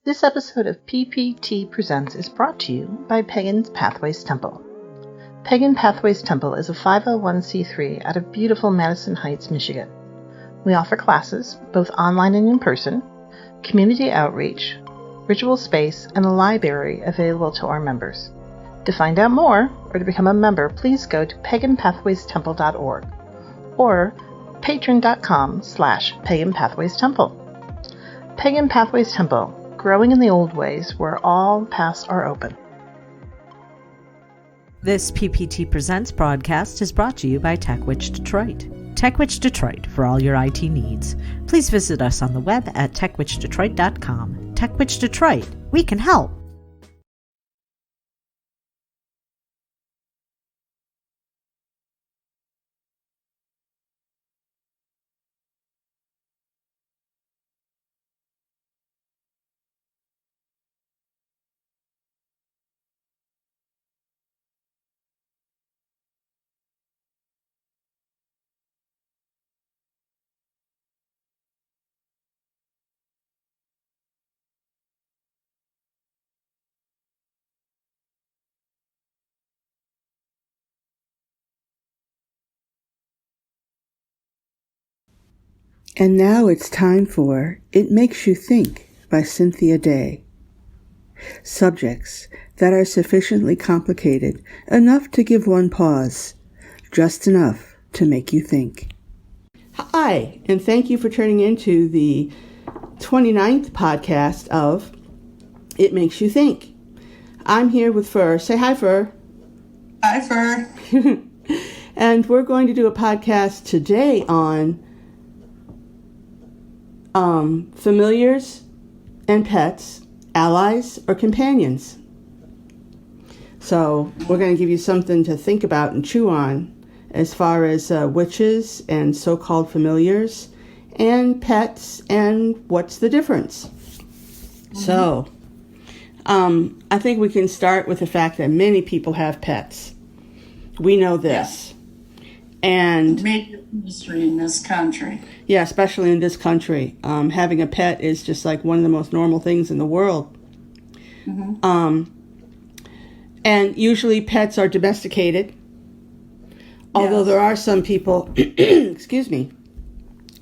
This episode of PPT Presents is brought to you by Pagan's Pathways Temple. Pagan Pathways Temple is a 501c3 out of beautiful Madison Heights, Michigan. We offer classes, both online and in person, community outreach, ritual space, and a library available to our members. To find out more, or to become a member, please go to paganpathwaystemple.org or patreon.com/paganpathwaystemple. Pagan Pathways Temple, growing in the old ways where all paths are open. This PPT Presents broadcast is brought to you by TechWitch Detroit. TechWitch Detroit for all your IT needs. Please visit us on the web at techwitchdetroit.com. TechWitch Detroit, we can help. And now it's time for It Makes You Think by Cynthia Day. Subjects that are sufficiently complicated enough to give one pause, just enough to make you think. Hi, and thank you for turning into the 29th podcast of It Makes You Think. I'm here with Fur. Say hi, Fur. Hi, Fur. And we're going to do a podcast today on familiars and pets, allies or companions. So we're going to give you something to think about and chew on as far as witches and so-called familiars and pets and what's the difference. Mm-hmm. So I think we can start with the fact that many people have pets. We know this. Yeah. And major industry in this country. Yeah, especially in this country. Having a pet is just like one of the most normal things in the world. Mm-hmm. And usually pets are domesticated. Although there are some people, excuse me,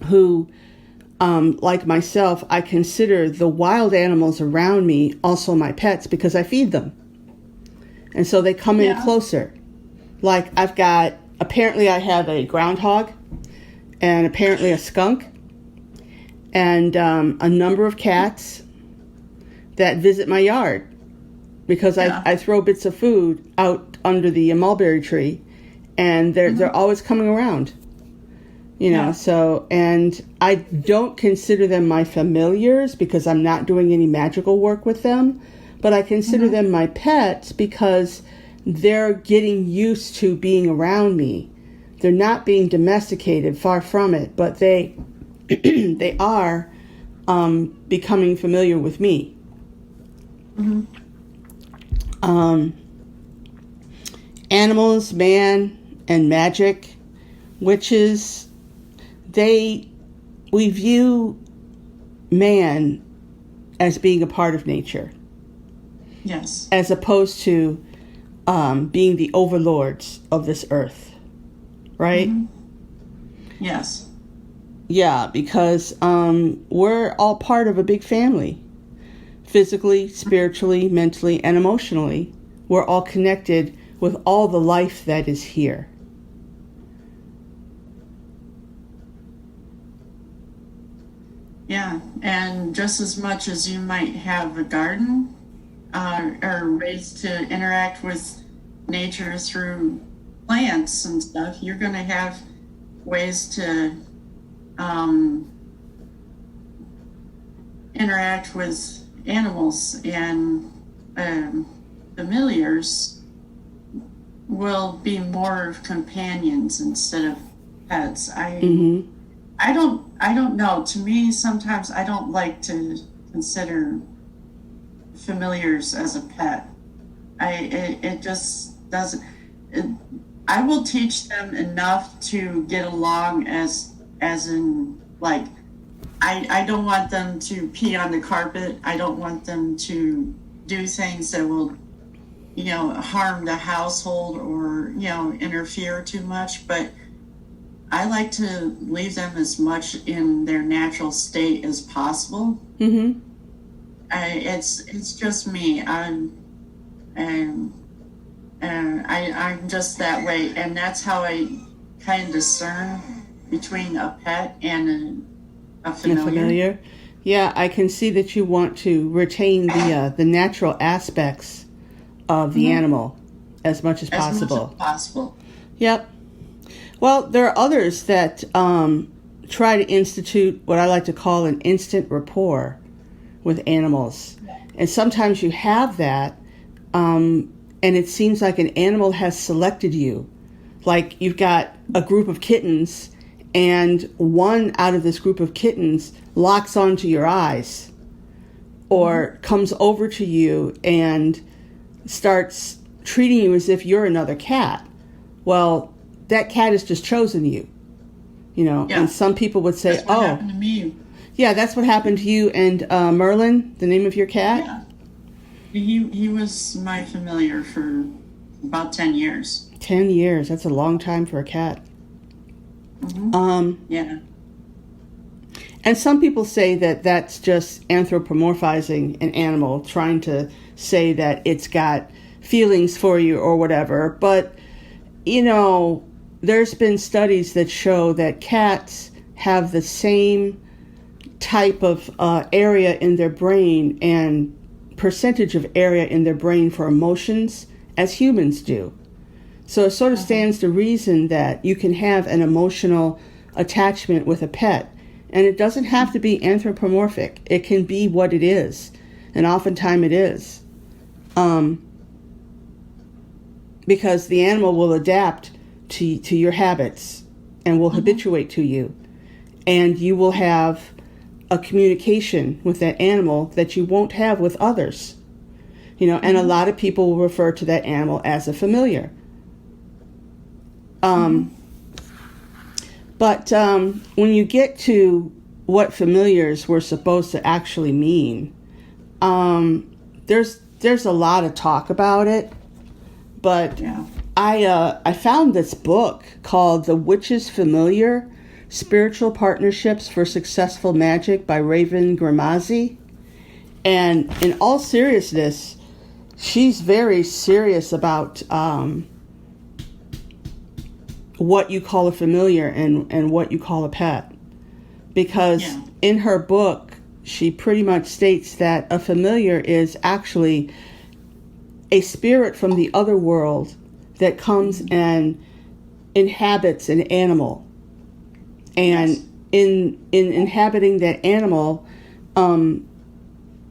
who, like myself, I consider the wild animals around me also my pets because I feed them. And so they come in closer. Like apparently I have a groundhog and apparently a skunk and a number of cats that visit my yard because I throw bits of food out under the mulberry tree and they're always coming around, you know. So, and I don't consider them my familiars because I'm not doing any magical work with them, but I consider them my pets because they're getting used to being around me. They're not being domesticated, far from it, but they they are becoming familiar with me. Mm-hmm. Animals, man, and magic, witches, we view man as being a part of nature. Yes. As opposed to being the overlords of this earth, right? Mm-hmm. Yes. Yeah, because we're all part of a big family. Physically, spiritually, mentally, and emotionally, we're all connected with all the life that is here. Yeah, and just as much as you might have a garden, or ways to interact with nature through plants and stuff, you're going to have ways to interact with animals, and familiars will be more of companions instead of pets. I don't know. To me, sometimes I don't like to consider familiars as a pet. It just doesn't. I will teach them enough to get along as in like I don't want them to pee on the carpet. I don't want them to do things that will, harm the household or, interfere too much. But I like to leave them as much in their natural state as possible. Mm-hmm. It's just me. I'm just that way, and that's how I kind of discern between a pet and a familiar. Yeah, I can see that you want to retain the natural aspects of the animal as much as possible. As much as possible. Yep. Well, there are others that try to institute what I like to call an instant rapport with animals. And sometimes you have that, and it seems like an animal has selected you. Like you've got a group of kittens, and one out of this group of kittens locks onto your eyes or comes over to you and starts treating you as if you're another cat. Well, that cat has just chosen you, and some people would say, that's what happened to me. Yeah, that's what happened to you and Merlin, the name of your cat? Yeah. He was my familiar for about 10 years. 10 years, that's a long time for a cat. Mm-hmm. Yeah. And some people say that that's just anthropomorphizing an animal, trying to say that it's got feelings for you or whatever. But, there's been studies that show that cats have the same type of area in their brain and percentage of area in their brain for emotions as humans do. So it sort of stands to reason that you can have an emotional attachment with a pet. And it doesn't have to be anthropomorphic. It can be what it is. And oftentimes it is. Because the animal will adapt to your habits and will habituate to you. And you will have a communication with that animal that you won't have with others. And a lot of people will refer to that animal as a familiar. But when you get to what familiars were supposed to actually mean, there's a lot of talk about it. But I found this book called The Witch's Familiar: Spiritual Partnerships for Successful Magic by Raven Grimazzi. And in all seriousness, she's very serious about what you call a familiar and what you call a pet. Because in her book, she pretty much states that a familiar is actually a spirit from the other world that comes and inhabits an animal. And in inhabiting that animal,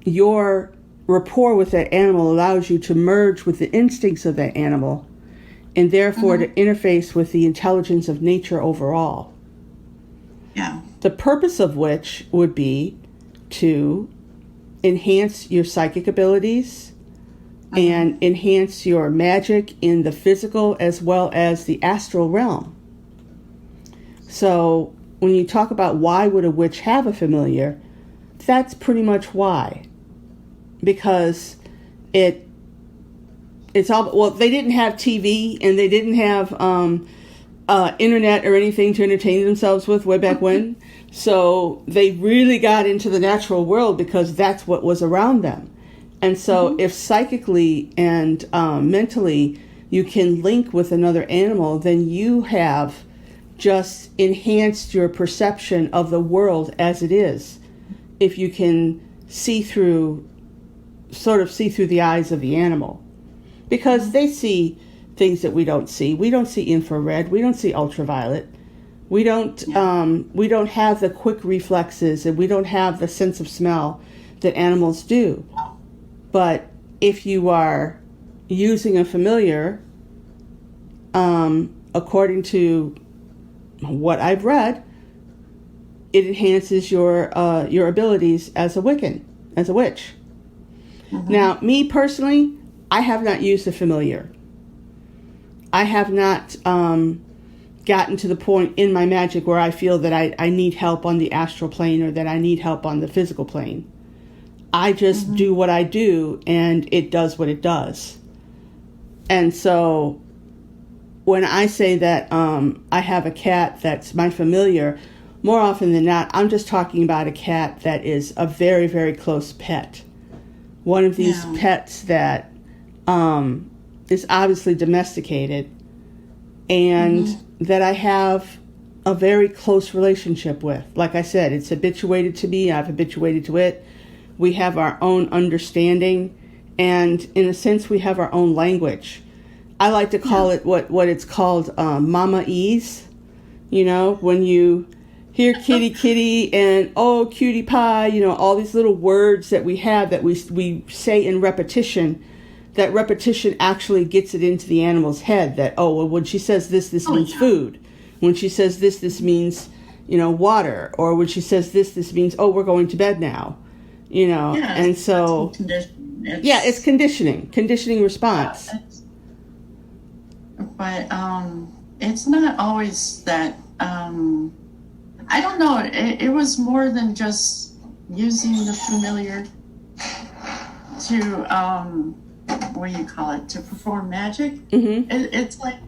your rapport with that animal allows you to merge with the instincts of that animal and therefore to interface with the intelligence of nature overall. Yeah. The purpose of which would be to enhance your psychic abilities and enhance your magic in the physical as well as the astral realm. So when you talk about why would a witch have a familiar, that's pretty much why. Because it's all, well, they didn't have TV and they didn't have internet or anything to entertain themselves with way back when. So they really got into the natural world because that's what was around them. And so if psychically and mentally you can link with another animal, then you have just enhanced your perception of the world as it is. If you can sort of see through the eyes of the animal. Because they see things that we don't see. We don't see infrared. We don't see ultraviolet. We don't have the quick reflexes, and we don't have the sense of smell that animals do. But if you are using a familiar, according to what I've read, it enhances your abilities as a Wiccan, as a witch. Now, me personally, I have not used a familiar. I have not gotten to the point in my magic where I feel that I need help on the astral plane or that I need help on the physical plane. I just do what I do, and it does what it does. And so when I say that I have a cat that's my familiar, more often than not, I'm just talking about a cat that is a very, very close pet. One of these pets that is obviously domesticated and that I have a very close relationship with. Like I said, it's habituated to me. I've habituated to it. We have our own understanding, and in a sense, we have our own language. I like to call it what it's called mama ease. You know, when you hear kitty kitty and oh cutie pie, you know, all these little words that we have that we say in repetition, that repetition actually gets it into the animal's head that, oh, well, when she says this means food. When she says this means, you know, water. Or when she says this means, oh, we're going to bed now. You know, and so, it's conditioning response. But it's not always that, I don't know, it was more than just using the familiar to, what do you call it, to perform magic. It's like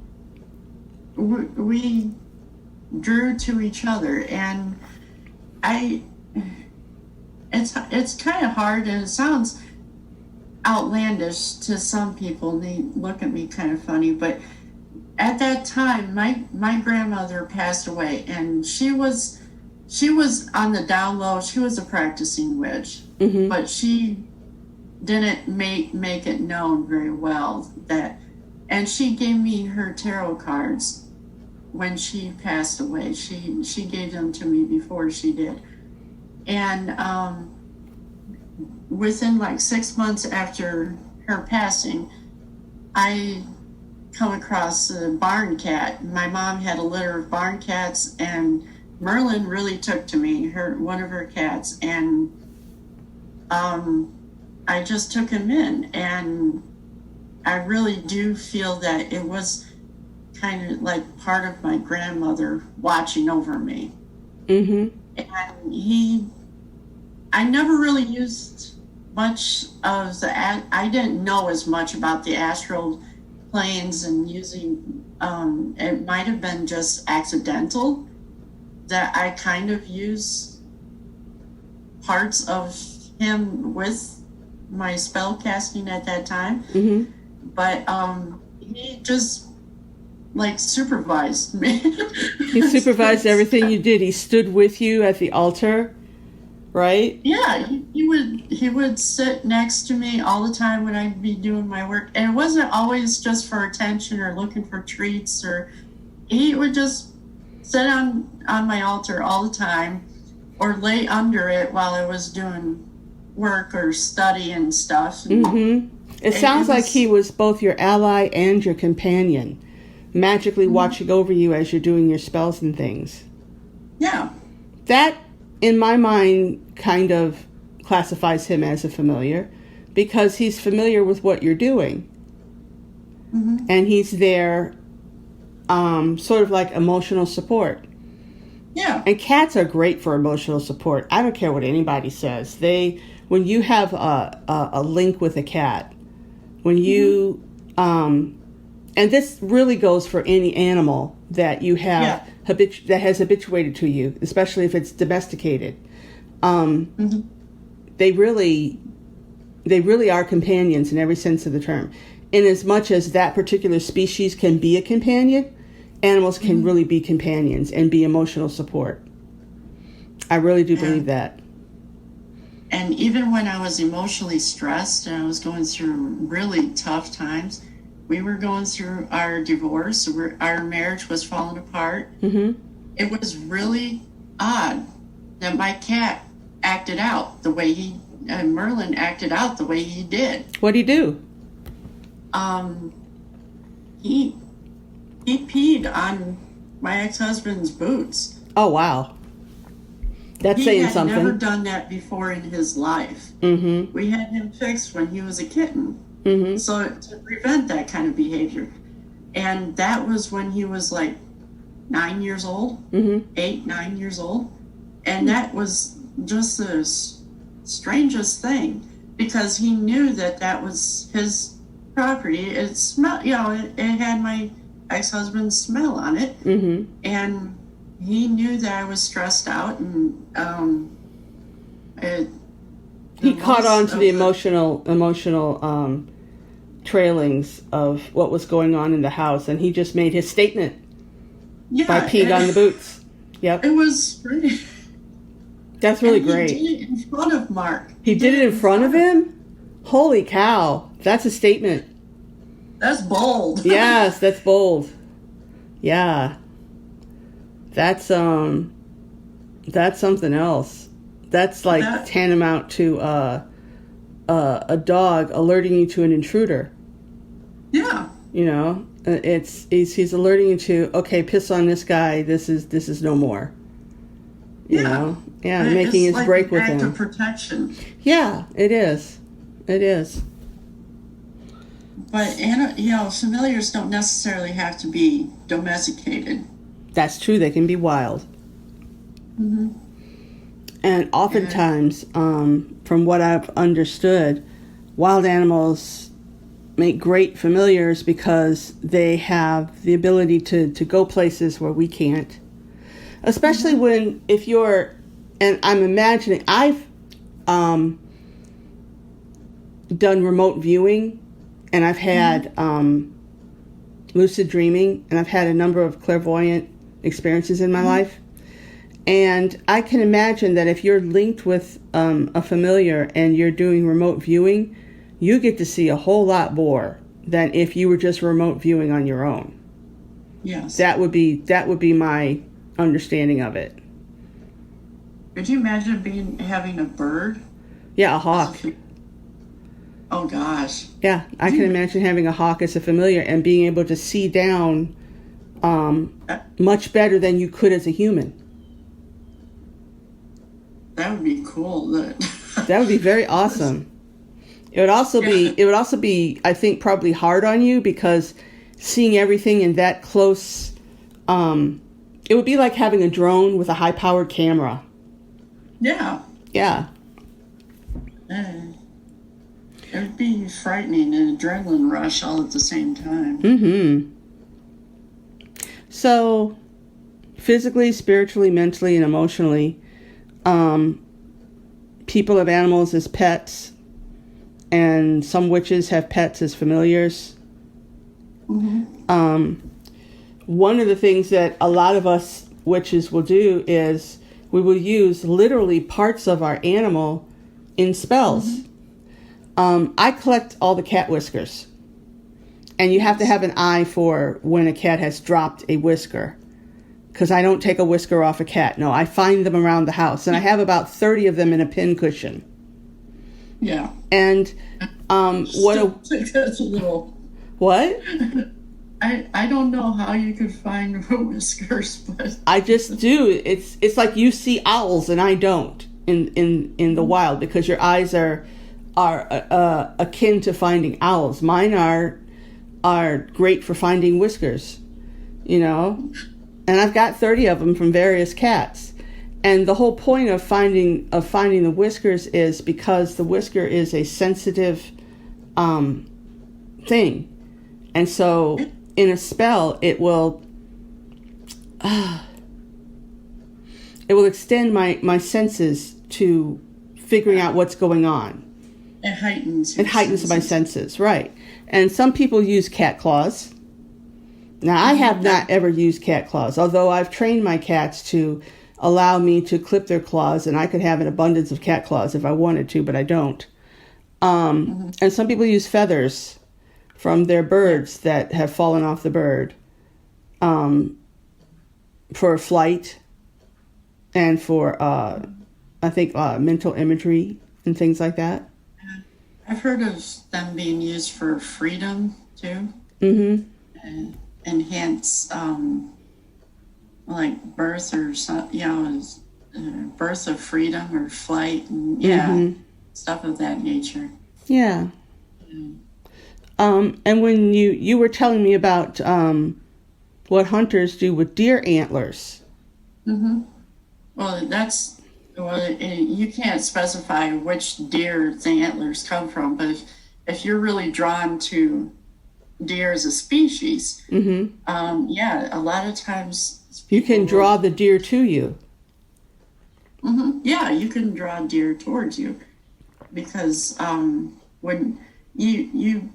we drew to each other, and it's kind of hard, and it sounds outlandish to some people. They look at me kind of funny, but at that time, my grandmother passed away, and she was on the down low. She was a practicing witch, but she didn't make it known very well that, and she gave me her tarot cards when she passed away. She gave them to me before she did. And within like 6 months after her passing, I come across a barn cat. My mom had a litter of barn cats, and Merlin really took to me, one of her cats, and I just took him in, and I really do feel that it was kind of like part of my grandmother watching over me. And I never really used much of I didn't know as much about the astral planes and using, it might have been just accidental that I kind of used parts of him with my spell casting at that time. But he just like supervised me. He supervised everything you did. He stood with you at the altar, right? Yeah, he would sit next to me all the time when I'd be doing my work, and it wasn't always just for attention or looking for treats, or he would just sit on my altar all the time, or lay under it while I was doing work or study and stuff. It sounds like he was both your ally and your companion, magically watching over you as you're doing your spells and things. Yeah. That, in my mind, kind of classifies him as a familiar, because he's familiar with what you're doing. And he's there sort of like emotional support. Yeah. And cats are great for emotional support. I don't care what anybody says. When you have a link with a cat, when you, and this really goes for any animal that you have that has habituated to you, especially if it's domesticated. They really are companions in every sense of the term. In as much as that particular species can be a companion, animals can really be companions and be emotional support. I really do believe that. And even when I was emotionally stressed and I was going through really tough times, we were going through our divorce, our marriage was falling apart. It was really odd that my cat acted out the way Merlin acted out the way he did. What'd he do? He peed on my ex-husband's boots. Oh, wow. That's saying something. He had never done that before in his life. We had him fixed when he was a kitten. So to prevent that kind of behavior. And that was when he was like 9 years old, Mm-hmm. 8, 9 years old. And that was just the strangest thing, because he knew that was his property. It smelled, it had my ex-husband's smell on it. Mm-hmm. And he knew that I was stressed out, and he caught on to the emotional trailings of what was going on in the house, and he just made his statement by peeing on the boots. Yep. It was great. That's really and great. He did it in front of Mark. He did it in front of him? Holy cow. That's a statement. That's bold. Yes, that's bold. Yeah. That's something else. That's like tantamount to a dog alerting you to an intruder. Yeah. You know, he's alerting you to, okay, piss on this guy. This is no more. You know, making his like break with him. It's an act of protection. Yeah, it is. It is. But familiars don't necessarily have to be domesticated. That's true. They can be wild. Mm-hmm. And oftentimes, from what I've understood, wild animals make great familiars because they have the ability to go places where we can't. Especially when, if you're, and I'm imagining, I've done remote viewing, and I've had lucid dreaming, and I've had a number of clairvoyant experiences in my life. And I can imagine that if you're linked with a familiar and you're doing remote viewing, you get to see a whole lot more than if you were just remote viewing on your own. Yes. That would be my understanding of it. Could you imagine having a bird? Yeah, a hawk. Oh gosh. Yeah, I can imagine having a hawk as a familiar and being able to see down much better than you could as a human. That would be cool. That would be very awesome. It would also be, I think, probably hard on you, because seeing everything in that close, it would be like having a drone with a high-powered camera. Yeah. Yeah. It would be frightening, and adrenaline rush all at the same time. Mm-hmm. So, physically, spiritually, mentally, and emotionally, people have animals as pets, and some witches have pets as familiars. Mm-hmm. One of the things that a lot of us witches will do is we will use literally parts of our animal in spells. I collect all the cat whiskers, and you have to have an eye for when a cat has dropped a whisker, because I don't take a whisker off a cat. No, I find them around the house, and I have about 30 of them in a pin cushion. Yeah. And that's a little. What? I don't know how you could find whiskers, but I just do. It's like you see owls and I don't in the wild, because your eyes are akin to finding owls. Mine are great for finding whiskers, you know. And I've got 30 of them from various cats. And the whole point of finding the whiskers is because the whisker is a sensitive thing. And so in a spell, it will extend my senses to figuring out what's going on. It heightens my senses, right. And some people use cat claws. Now, I have not ever used cat claws, although I've trained my cats to allow me to clip their claws, and I could have an abundance of cat claws if I wanted to, but I don't. And some people use feathers from their birds that have fallen off the bird for flight and for, I think, mental imagery and things like that. I've heard of them being used for freedom, too. Mm-hmm. And enhance, like birth or something, birth of freedom or flight, and stuff of that nature. Yeah. And when you were telling me about what hunters do with deer antlers. Mm-hmm. Well, you can't specify which deer the antlers come from, but if you're really drawn to deer as a species, yeah, a lot of times you can draw the deer to you. Yeah, you can draw deer towards you, because when you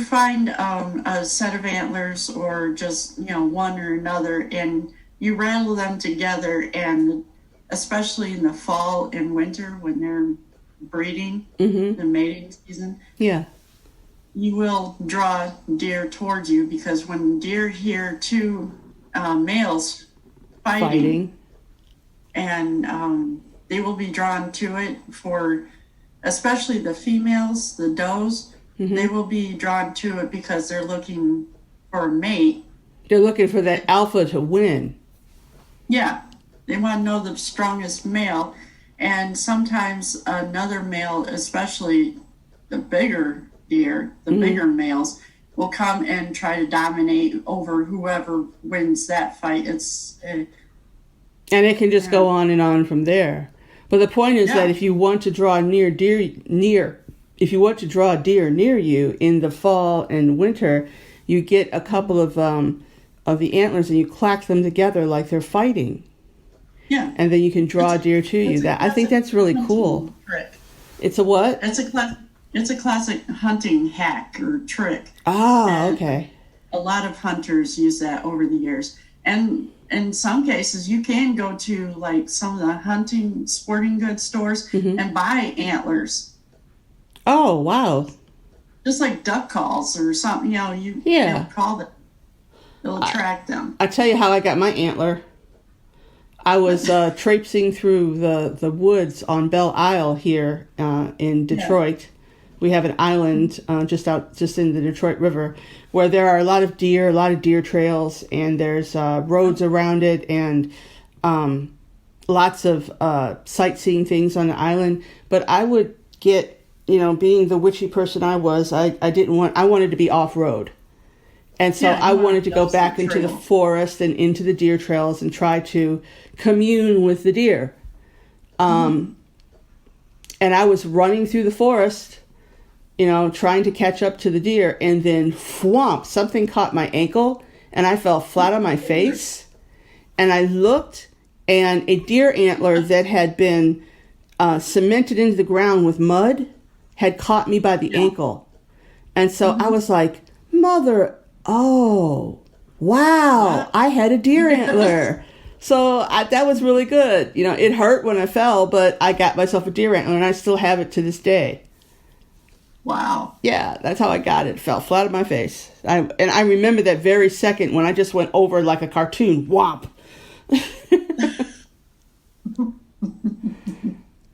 find a set of antlers, or just one or another, and you rattle them together, and especially in the fall and winter when they're breeding, the mating season, yeah, you will draw deer towards you, because when deer hear two males fighting, and they will be drawn to it, for especially the females, the does, they will be drawn to it because they're looking for a mate. They're looking for that alpha to win. Yeah, they want to know the strongest male, and sometimes another male, especially the bigger deer, the bigger males, will come and try to dominate over whoever wins that fight. And it can just go on and on from there. But the point is that if you want to draw if you want to draw a deer near you in the fall and winter, you get a couple of the antlers and you clack them together like they're fighting. Yeah. And then you can draw a deer to you. I think that's really cool. Trick. It's a what? It's a classic hunting hack or trick. Ah, okay. A lot of hunters use that over the years. And in some cases, you can go to like some of the hunting sporting goods stores and buy antlers. Oh, wow. Just like duck calls or something, you call them. It'll attract them. I tell you how I got my antler. I was traipsing through the woods on Belle Isle here in Detroit. Yeah. We have an island just in the Detroit River where there are a lot of deer trails, and there's roads around it, and lots of sightseeing things on the island. But I would get, being the witchy person I was, I wanted to be off-road. And so I wanted to go back into the forest and into the deer trails and try to commune with the deer. And I was running through the forest, trying to catch up to the deer, and then whomp, something caught my ankle and I fell flat on my face. And I looked, and a deer antler that had been cemented into the ground with mud had caught me by the ankle. And so I was like, oh, wow, I had a deer antler. So that was really good. It hurt when I fell, but I got myself a deer antler, and I still have it to this day. Wow. Yeah, that's how I got it. It fell flat on my face. I remember that very second when I just went over like a cartoon. Whomp.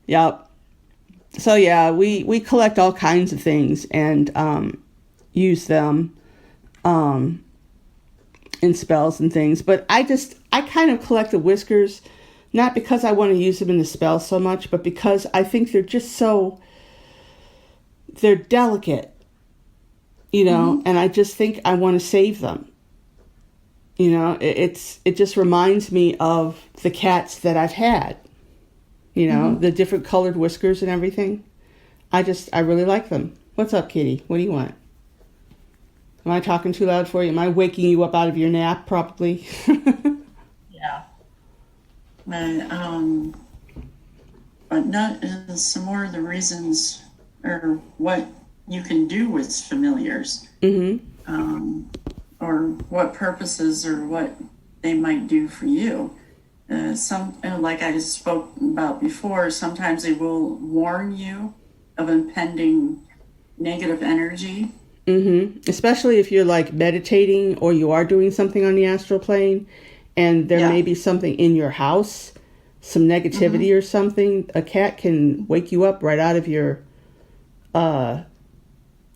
Yep. So yeah, we collect all kinds of things and use them in spells and things. But I kind of collect the whiskers, not because I want to use them in the spell so much, but because I think they're just they're delicate, and I just think I want to save them. It just reminds me of the cats that I've had, the different colored whiskers and everything. I really like them. What's up, Kitty? What do you want? Am I talking too loud for you? Am I waking you up out of your nap, probably? Yeah. But not some more of the reasons or what you can do with familiars, or what purposes or what they might do for you. Like I spoke about before, sometimes they will warn you of impending negative energy. Especially if you're like meditating or you are doing something on the astral plane, and there may be something in your house, some negativity or something. A cat can wake you up right out of your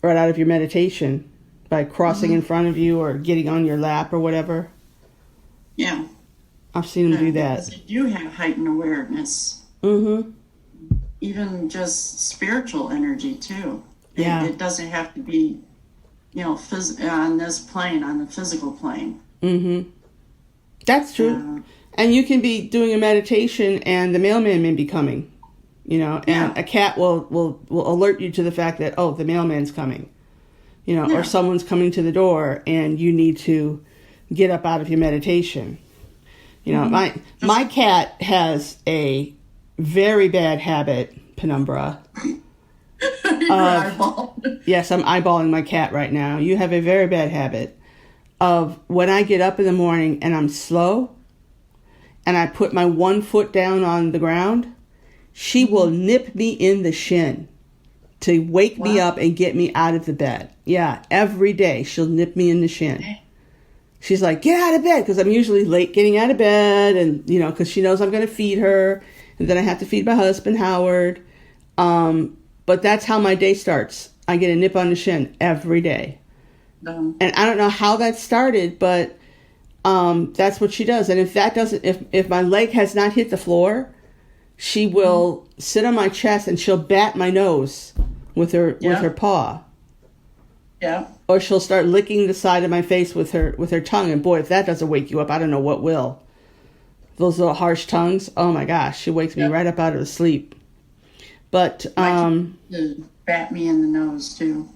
meditation by crossing in front of you or getting on your lap or whatever. Yeah, I've seen them do that. Because they do have heightened awareness. Even just spiritual energy too. It doesn't have to be, on this plane, on the physical plane. Mm-hmm. That's true. And you can be doing a meditation and the mailman may be coming, and a cat will alert you to the fact that, oh, the mailman's coming, or someone's coming to the door and you need to get up out of your meditation. My cat has a very bad habit, Penumbra. Yes, I'm eyeballing my cat right now. You have a very bad habit of when I get up in the morning and I'm slow and I put my one foot down on the ground, she will nip me in the shin to wake me up and get me out of the bed. Yeah, every day she'll nip me in the shin. She's like, get out of bed, because I'm usually late getting out of bed, and because she knows I'm going to feed her, and then I have to feed my husband, Howard. But that's how my day starts. I get a nip on the shin every day. And I don't know how that started, but that's what she does. And if my leg has not hit the floor, she will sit on my chest and she'll bat my nose with her paw. Yeah. Or she'll start licking the side of my face with her tongue. And boy, if that doesn't wake you up, I don't know what will. Those little harsh tongues. Oh my gosh, she wakes me right up out of the sleep. But bat me in the nose too.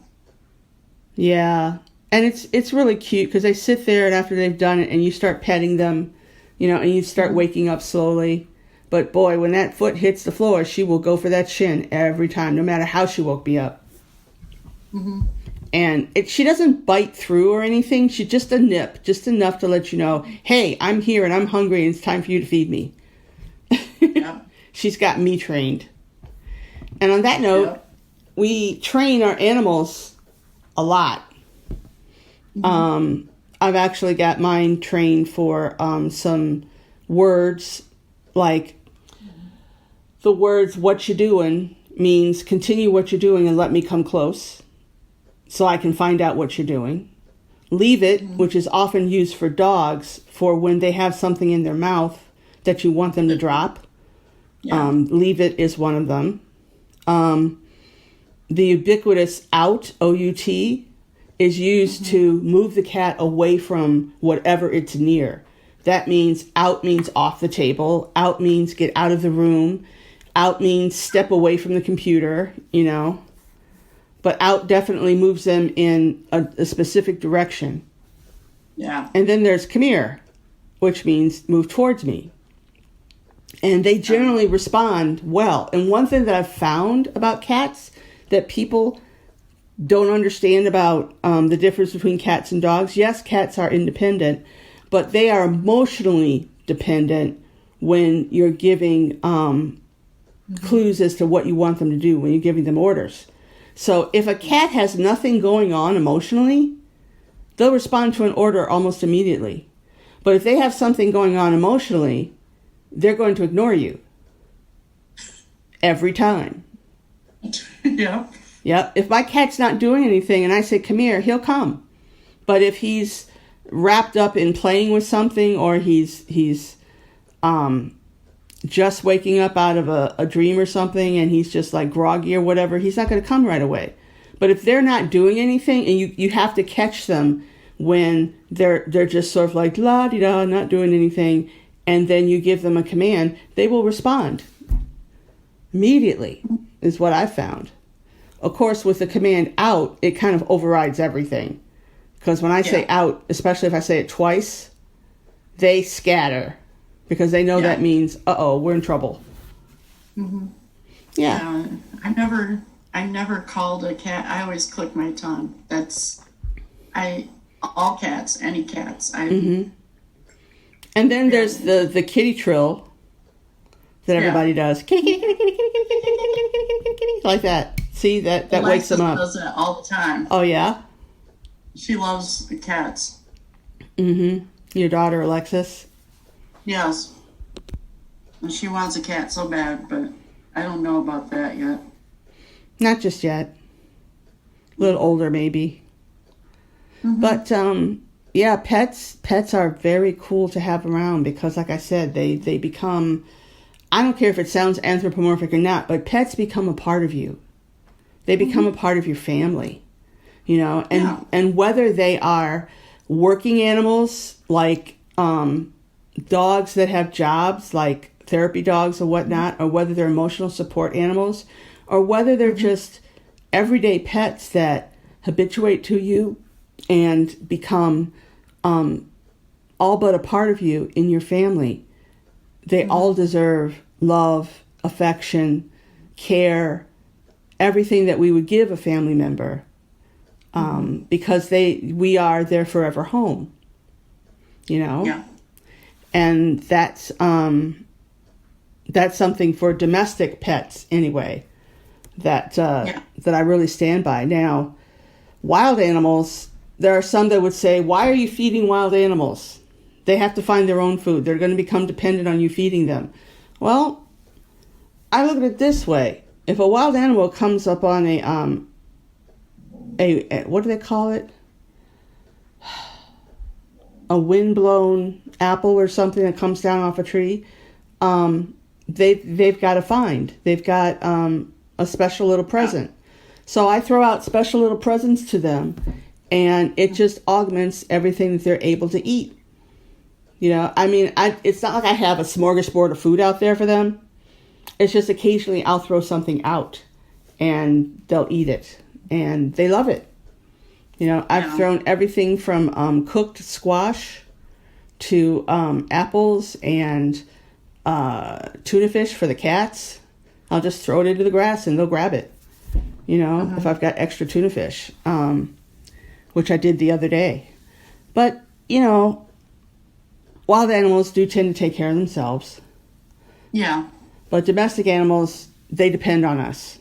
Yeah, and it's really cute because they sit there and after they've done it, and you start petting them, and you start waking up slowly. But boy, when that foot hits the floor, she will go for that shin every time, no matter how she woke me up. Mm-hmm. And she doesn't bite through or anything. She just a nip, just enough to let you know, hey, I'm here and I'm hungry and it's time for you to feed me. Yeah. She's got me trained. And on that note, we train our animals a lot. Mm-hmm. I've actually got mine trained for some words, like the words "what you doing" means continue what you're doing and let me come close so I can find out what you're doing. Leave it, which is often used for dogs for when they have something in their mouth that you want them to drop. Yeah. Leave it is one of them. The ubiquitous out, O-U-T, is used to move the cat away from whatever it's near. That means out means off the table. Out means get out of the room. Out means step away from the computer, But out definitely moves them in a specific direction. Yeah. And then there's come here, which means move towards me. And they generally respond well. And one thing that I've found about cats that people don't understand about the difference between cats and dogs. Yes, cats are independent, but they are emotionally dependent when you're giving clues as to what you want them to do, when you're giving them orders. So if a cat has nothing going on emotionally, they'll respond to an order almost immediately. But if they have something going on emotionally, they're going to ignore you. Every time. Yeah. Yep. If my cat's not doing anything and I say, come here, he'll come. But if he's wrapped up in playing with something, or he's just waking up out of a dream or something and he's just like groggy or whatever, he's not going to come right away. But if they're not doing anything, and you have to catch them when they're just sort of like la-di-da, not doing anything, and then you give them a command, they will respond immediately, is what I found. Of course, with the command out, it kind of overrides everything. Because when I say out, especially if I say it twice, they scatter. Because they know that means, uh-oh, we're in trouble. Mm-hmm. Yeah. I never called a cat. I always click my tongue. All cats, any cats. Mm-hmm. And then there's the kitty trill that everybody does. Kitty, kitty, kitty, kitty, kitty, kitty, kitty, kitty, kitty, kitty, kitty, like that. See, that wakes them up. Does that all the time. Oh, yeah? She loves the cats. Mm-hmm. Your daughter, Alexis? Yes. And she wants a cat so bad, but I don't know about that yet. Not just yet. A little older, maybe. Mm-hmm. But, pets are very cool to have around because, like I said, they become, I don't care if it sounds anthropomorphic or not, but pets become a part of you. They become a part of your family, and whether they are working animals like dogs that have jobs like therapy dogs or whatnot, or whether they're emotional support animals, or whether they're just everyday pets that habituate to you and become all but a part of you in your family. They all deserve love, affection, care, everything that we would give a family member, because we are their forever home, Yeah. And that's something for domestic pets anyway, that I really stand by. Now, wild animals, there are some that would say, why are you feeding wild animals? They have to find their own food. They're going to become dependent on you feeding them. Well, I look at it this way. If a wild animal comes up on a what do they call it? A windblown apple or something that comes down off a tree, they've got to find. They've got a special little present. So I throw out special little presents to them, and it just augments everything that they're able to eat. It's not like I have a smorgasbord of food out there for them. It's just occasionally I'll throw something out and they'll eat it and they love it. I've thrown everything from cooked squash to apples and tuna fish for the cats. I'll just throw it into the grass and they'll grab it. If I've got extra tuna fish, which I did the other day. But, wild animals do tend to take care of themselves. Yeah. But domestic animals, they depend on us.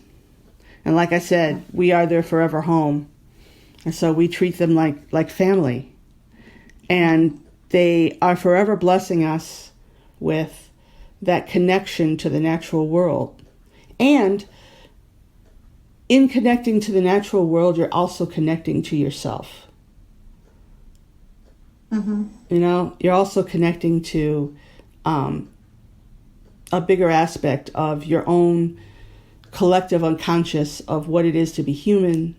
And like I said, we are their forever home. And so we treat them like family. And they are forever blessing us with that connection to the natural world. And in connecting to the natural world, you're also connecting to yourself. You're also connecting to a bigger aspect of your own collective unconscious of what it is to be human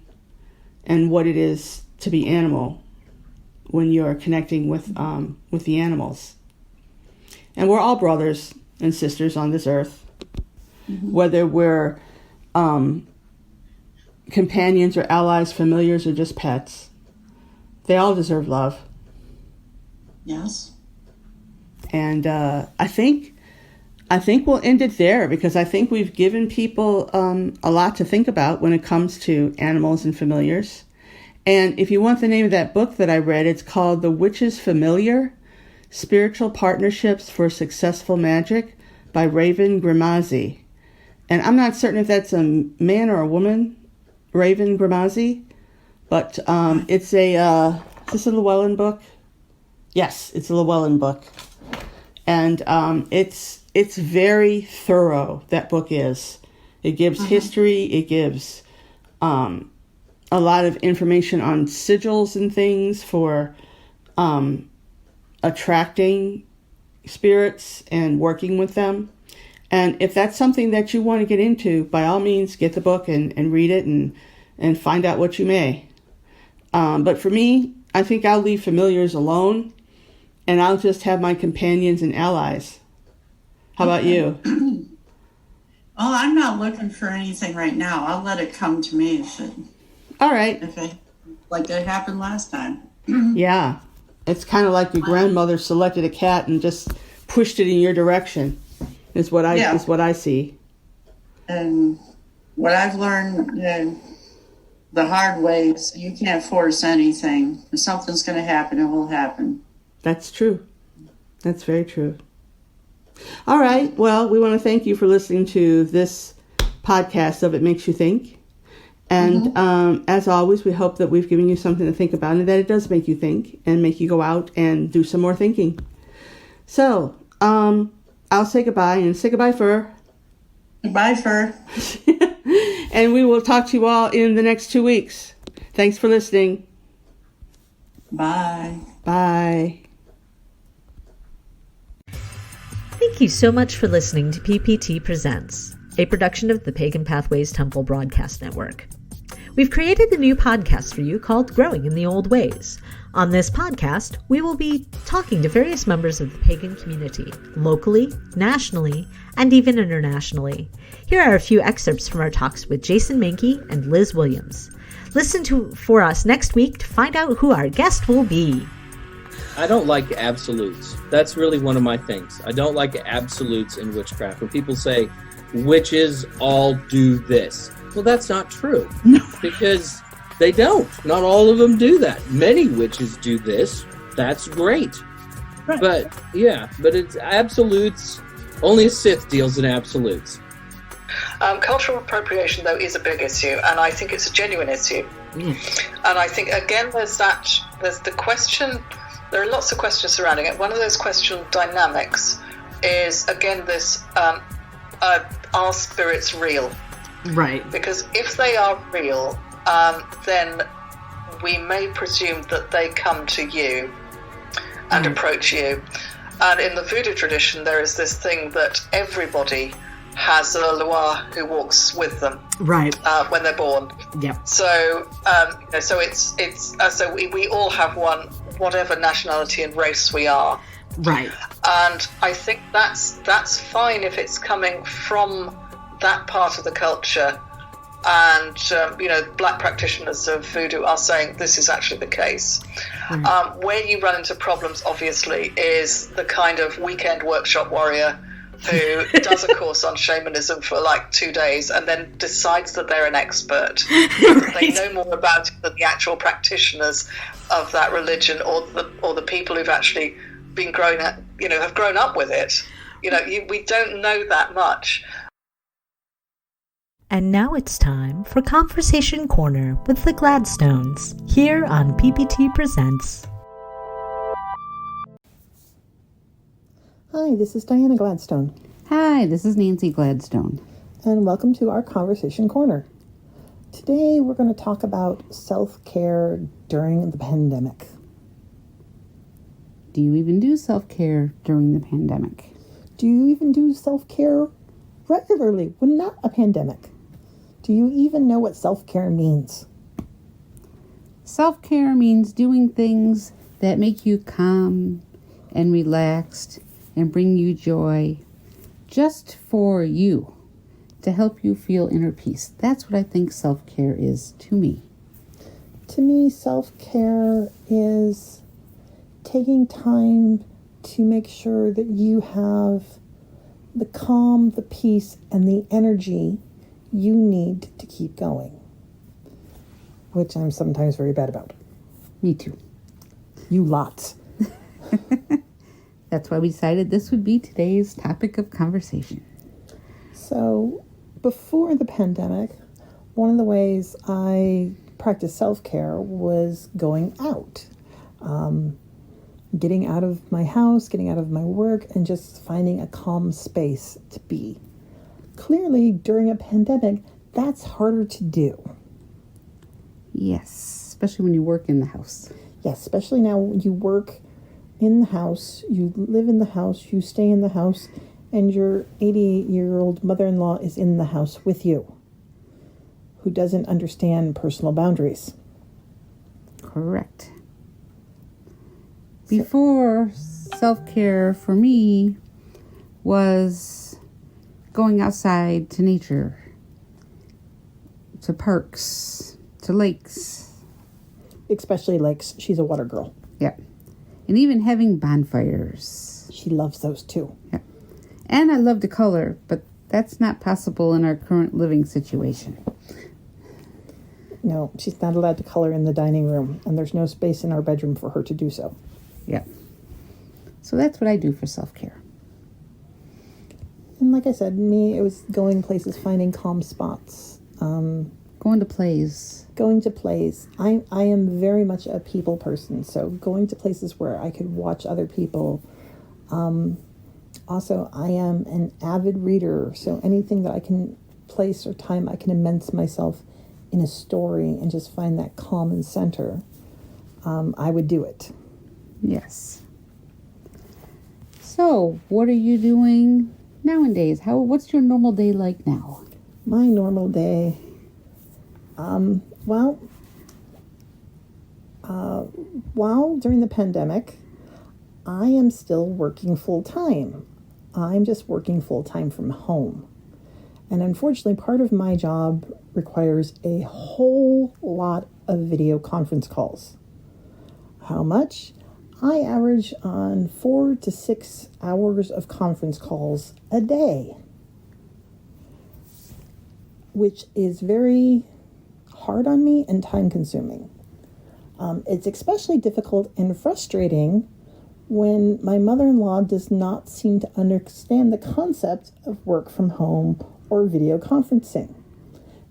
and what it is to be animal when you're connecting with the animals. And we're all brothers and sisters on this earth, whether we're companions or allies, familiars, or just pets. They all deserve love. Yes. And I think we'll end it there, because I think we've given people a lot to think about when it comes to animals and familiars. And if you want the name of that book that I read, it's called The Witch's Familiar: Spiritual Partnerships for Successful Magic by Raven Grimazzi. And I'm not certain if that's a man or a woman, Raven Grimazzi, but it's is this a Llewellyn book? Yes, it's a Llewellyn book. And it's very thorough, that book is. It gives history, it gives a lot of information on sigils and things for attracting spirits and working with them. And if that's something that you want to get into, by all means, get the book and read it and find out what you may. But for me, I think I'll leave familiars alone, and I'll just have my companions and allies. How about you? Well, I'm not looking for anything right now. I'll let it come to me All right. Like it happened last time. Yeah. It's kind of like your grandmother selected a cat and just pushed it in your direction, is what I see. And what I've learned the hard way is you can't force anything. If something's going to happen, it will happen. That's true. That's very true. All right. Well, we want to thank you for listening to this podcast of It Makes You Think. And as always, we hope that we've given you something to think about and that it does make you think and make you go out and do some more thinking. So, I'll say goodbye and say goodbye, Fur. Goodbye, Fur. And we will talk to you all in the next 2 weeks. Thanks for listening. Bye. Bye. Thank you so much for listening to PPT Presents, a production of the Pagan Pathways Temple Broadcast Network. We've created a new podcast for you called Growing in the Old Ways. On this podcast, we will be talking to various members of the pagan community, locally, nationally, and even internationally. Here are a few excerpts from our talks with Jason Mankey and Liz Williams. Listen for us next week to find out who our guest will be. I don't like absolutes. That's really one of my things. I don't like absolutes in witchcraft. When people say, witches all do this. Well, that's not true. Because they don't. Not all of them do that. Many witches do this. That's great. Right. But it's absolutes. Only a Sith deals in absolutes. Cultural appropriation, though, is a big issue, and I think it's a genuine issue. And I think, again, there's the question, there are lots of questions surrounding it. One of those question dynamics is, again, this, are spirits real? Right. Because if they are real, then we may presume that they come to you and approach you. And in the voodoo tradition, there is this thing that everybody has a loa who walks with them, right, when they're born. Yep. So, so we all have one, whatever nationality and race we are. Right. And I think that's fine if it's coming from that part of the culture. And, black practitioners of voodoo are saying this is actually the case. Where you run into problems, obviously, is the kind of weekend workshop warrior who does a course on shamanism for like 2 days and then decides that they're an expert. Right. They know more about it than the actual practitioners of that religion or the people who've actually been have grown up with it. We don't know that much. And now it's time for Conversation Corner with the Gladstones, here on PPT Presents. Hi, this is Diana Gladstone. Hi, this is Nancy Gladstone. And welcome to our Conversation Corner. Today we're going to talk about self-care during the pandemic. Do you even do self-care during the pandemic? Do you even do self-care regularly when not a pandemic? Do you even know what self-care means? Self-care means doing things that make you calm and relaxed and bring you joy just for you, to help you feel inner peace. That's what I think self-care is to me. To me, self-care is taking time to make sure that you have the calm, the peace, and the energy you need to keep going, which I'm sometimes very bad about. Me too. You lots. That's why we decided this would be today's topic of conversation. So, before the pandemic, one of the ways I practiced self-care was going out. Getting out of my house, getting out of my work, and just finding a calm space to be. Clearly, during a pandemic, that's harder to do. Yes, especially when you work in the house. Yes, especially now you work in the house, you live in the house, you stay in the house, and your 88-year-old mother-in-law is in the house with you, who doesn't understand personal boundaries. Correct. Before, self-care for me was going outside to nature, to parks, to lakes. Especially lakes. She's a water girl. Yeah. And even having bonfires. She loves those too. Yeah. And I love to color, but that's not possible in our current living situation. No, she's not allowed to color in the dining room, and there's no space in our bedroom for her to do so. Yeah. So that's what I do for self-care. And like I said, me, it was going places, finding calm spots. Going to plays. I am very much a people person, so going to places where I could watch other people. Also, I am an avid reader, so anything that I can place or time I can immerse myself in a story and just find that calm and center, I would do it. Yes. So, what are you doing nowadays? What's your normal day like now? My normal day, while during the pandemic, I am still working full-time. I'm just working full-time from home. And unfortunately, part of my job requires a whole lot of video conference calls. How much? I average on 4 to 6 hours of conference calls a day, which is very hard on me and time-consuming. It's especially difficult and frustrating when my mother-in-law does not seem to understand the concept of work from home or video conferencing.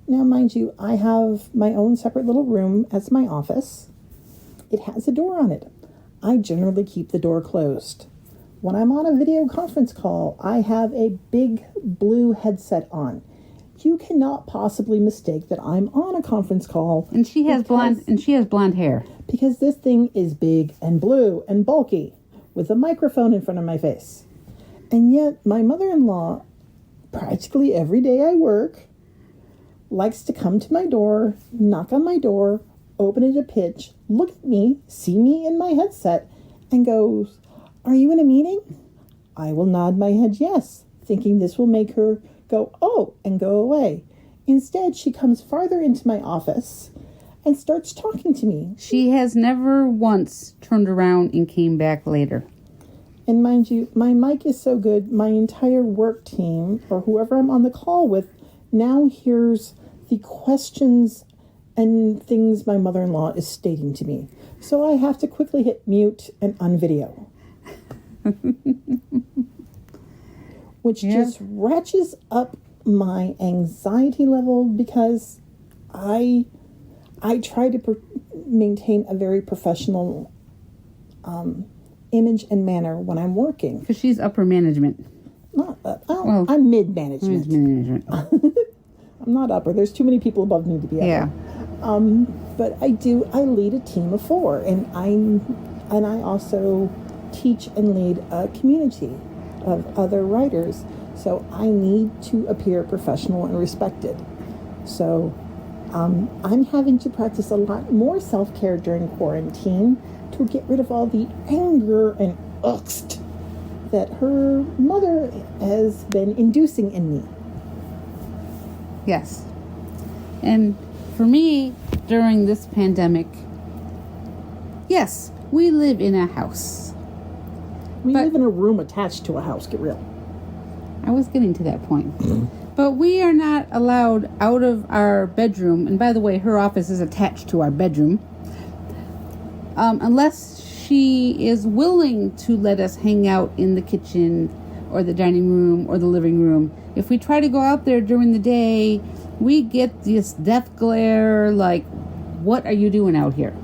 Now, mind you, I have my own separate little room as my office. It has a door on it. I generally keep the door closed. When I'm on a video conference call, I have a big blue headset on. You cannot possibly mistake that I'm on a conference call. And she has blonde hair. Because this thing is big and blue and bulky with a microphone in front of my face. And yet my mother-in-law, practically every day I work, likes to come to my door, knock on my door, open it a pitch, look at me, see me in my headset, and goes, "Are you in a meeting?" I will nod my head yes, thinking this will make her go, "Oh," and go away. Instead, she comes farther into my office and starts talking to me. She has never once turned around and came back later. And mind you, my mic is so good, my entire work team, or whoever I'm on the call with, now hears the questions and things my mother-in-law is stating to me. So I have to quickly hit mute and unvideo. Which just ratchets up my anxiety level because I try to maintain a very professional image and manner when I'm working. Because she's upper management. I'm mid-management. Mid-management. I'm not upper. There's too many people above me to be upper. Yeah. But I lead a team of 4, and I also teach and lead a community of other writers. So I need to appear professional and respected. So I'm having to practice a lot more self-care during quarantine to get rid of all the anger and angst that her mother has been inducing in me. Yes. And for me, during this pandemic, yes, we live in a house. We live in a room attached to a house, get real. I was getting to that point. But we are not allowed out of our bedroom. And by the way, her office is attached to our bedroom. Unless she is willing to let us hang out in the kitchen or the dining room or the living room. If we try to go out there during the day, we get this death glare like, what are you doing out here?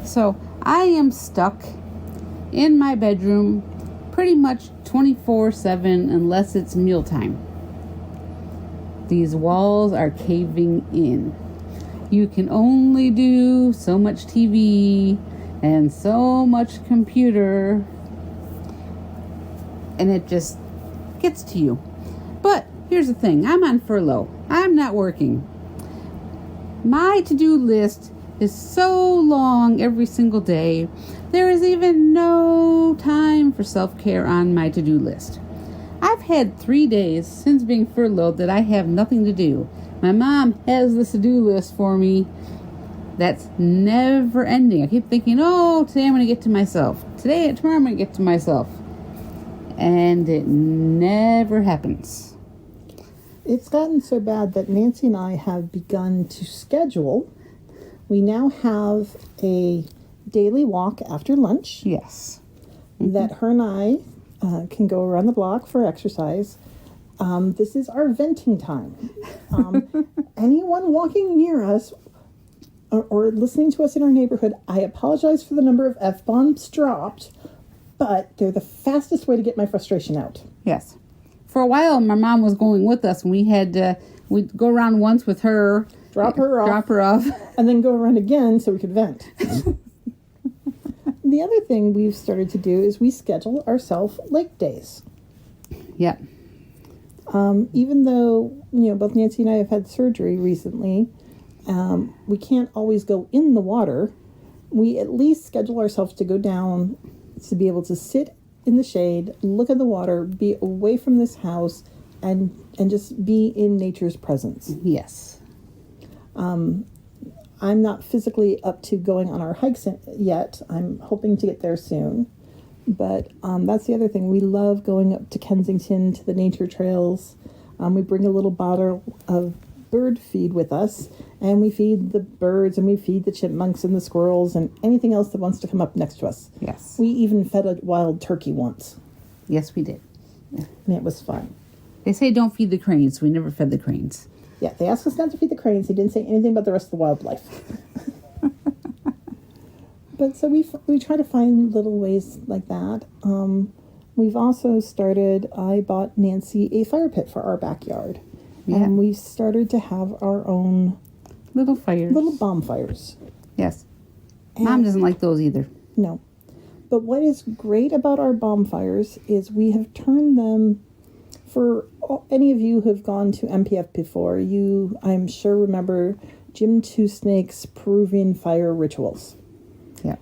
So I am stuck in my bedroom pretty much 24/7 unless it's mealtime. These walls are caving in. You can only do so much TV and so much computer, and it just gets to you. But here's the thing, I'm on furlough. I'm not working. My to-do list is so long every single day. There is even no time for self-care on my to-do list. I've had 3 days since being furloughed that I have nothing to do. My mom has this to-do list for me that's never ending. I keep thinking, oh, today I'm going to get to myself. Tomorrow I'm going to get to myself. And it never happens. It's gotten so bad that Nancy and I have begun to schedule. We now have a daily walk after lunch. Yes. That her and I can go around the block for exercise. This is our venting time. Anyone walking near us or listening to us in our neighborhood, I apologize for the number of F-bombs dropped, but they're the fastest way to get my frustration out. Yes. For a while, my mom was going with us, and we'd go around once with her, drop her off, and then go around again so we could vent. The other thing we've started to do is we schedule ourselves lake days. Yep. Even though, both Nancy and I have had surgery recently, we can't always go in the water. we at least schedule ourselves to go down to be able to sit in the shade, look at the water, be away from this house, and just be in nature's presence. Yes. I'm not physically up to going on our hikes yet. I'm hoping to get there soon. But that's the other thing. We love going up to Kensington to the nature trails. We bring a little bottle of bird feed with us, and we feed the birds, and we feed the chipmunks and the squirrels and anything else that wants to come up next to us. Yes. We even fed a wild turkey once, Yes, we did. and it was fun. They say don't feed the cranes. We never fed the cranes. Yeah, they asked us not to feed the cranes. They didn't say anything about the rest of the wildlife. But so we try to find little ways like that. We've also started, I bought Nancy a fire pit for our backyard. Yeah. And we've started to have our own Little fires. little bonfires. Yes. Mom doesn't like those either. No. But what is great about our bonfires is we have turned them, for any of you who have gone to MPF before, you, I'm sure, remember Jim Two Snake's Peruvian fire rituals. Yeah.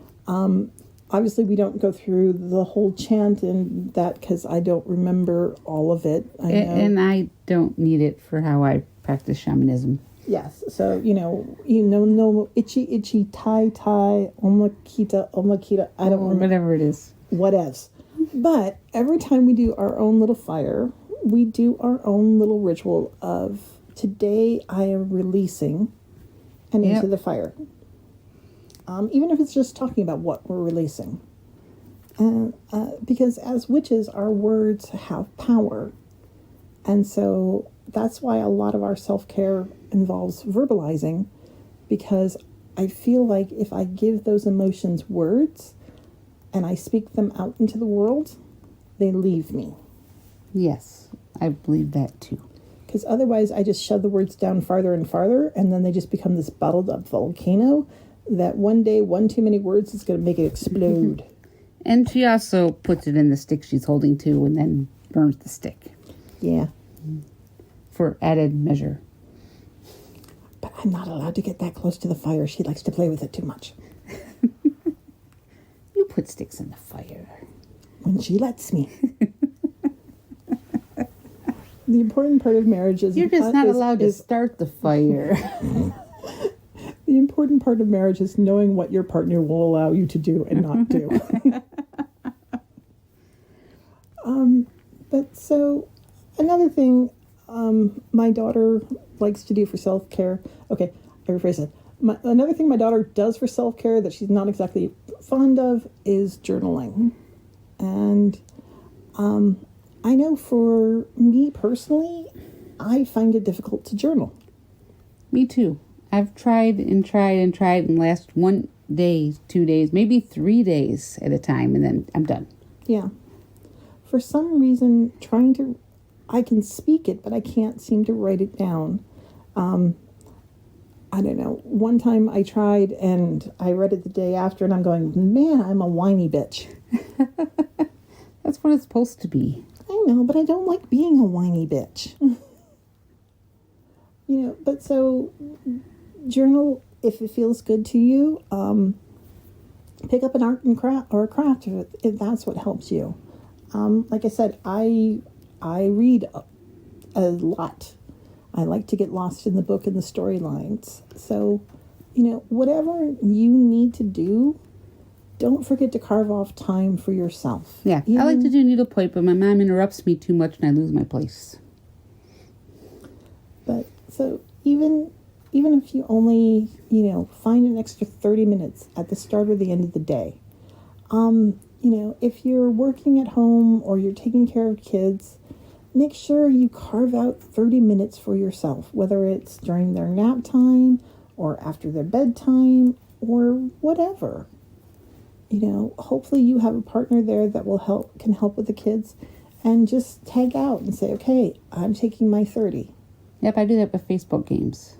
Obviously, we don't go through the whole chant and that because I don't remember all of it. I know. And I don't need it for how I practice shamanism. Yes, so no itchy tai omakita. I don't remember Whatever it is. whatevs. But every time we do our own little fire, we do our own little ritual of today I am releasing and Yep. into the fire. Even if it's just talking about what we're releasing. Because as witches, our words have power. And so that's why a lot of our self-care involves verbalizing, because I feel like if I give those emotions words and I speak them out into the world, they leave me. Yes, I believe that too. Because otherwise I just shove the words down farther and farther, and then they just become this bottled up volcano that one day, one too many words is going to make it explode. And she also puts it in the stick she's holding to and then burns the stick Yeah. for added measure. But I'm not allowed to get that close to the fire. She likes to play with it too much. You put sticks in the fire. When she lets me. The important part of marriage is... You're just not allowed to start the fire. The important part of marriage is knowing what your partner will allow you to do and not do. But so, another thing my daughter likes to do for self-care... Okay, I rephrase it. Another thing my daughter does for self-care that she's not exactly fond of is journaling. And I know for me personally, I find it difficult to journal. Me too. I've tried and tried and tried and last 1 day, 2 days, maybe 3 days at a time, and then I'm done. Yeah. For some reason, I can speak it, but I can't seem to write it down. I don't know. One time I tried and I read it the day after and I'm going, man, I'm a whiny bitch. That's what it's supposed to be. I know, but I don't like being a whiny bitch. But so journal if it feels good to you. Pick up an art and craft or a craft if that's what helps you. Like I said, I read a lot. I like to get lost in the book and the storylines. So, whatever you need to do, don't forget to carve off time for yourself. Yeah, I like to do needlepoint, but my mom interrupts me too much and I lose my place. But so even if you only, find an extra 30 minutes at the start or the end of the day, if you're working at home or you're taking care of kids, make sure you carve out 30 minutes for yourself, whether it's during their nap time or after their bedtime or whatever. Hopefully you have a partner there that can help with the kids, and just tag out and say, okay, I'm taking my 30. Yep, I do that with Facebook games.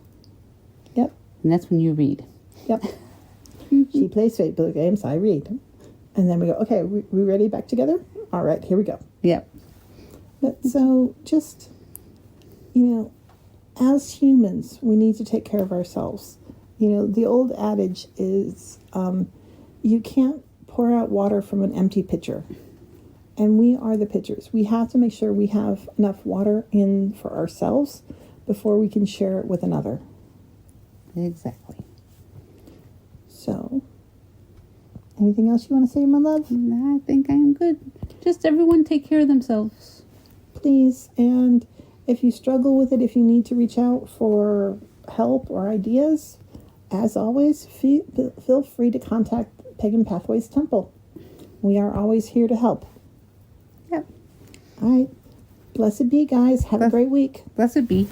Yep. And that's when you read. Yep. She plays Facebook games, I read. And then we go, okay, we ready back together? All right, here we go. Yep. But so just, as humans, we need to take care of ourselves. You know, the old adage is you can't pour out water from an empty pitcher. And we are the pitchers. We have to make sure we have enough water in for ourselves before we can share it with another. Exactly. So, anything else you want to say, my love? I think I am good. Just everyone take care of themselves. Please. And if you struggle with it, if you need to reach out for help or ideas, as always, feel free to contact Pagan Pathways Temple. We are always here to help. Yep. All right. Blessed be, guys. Have a great week. Blessed be.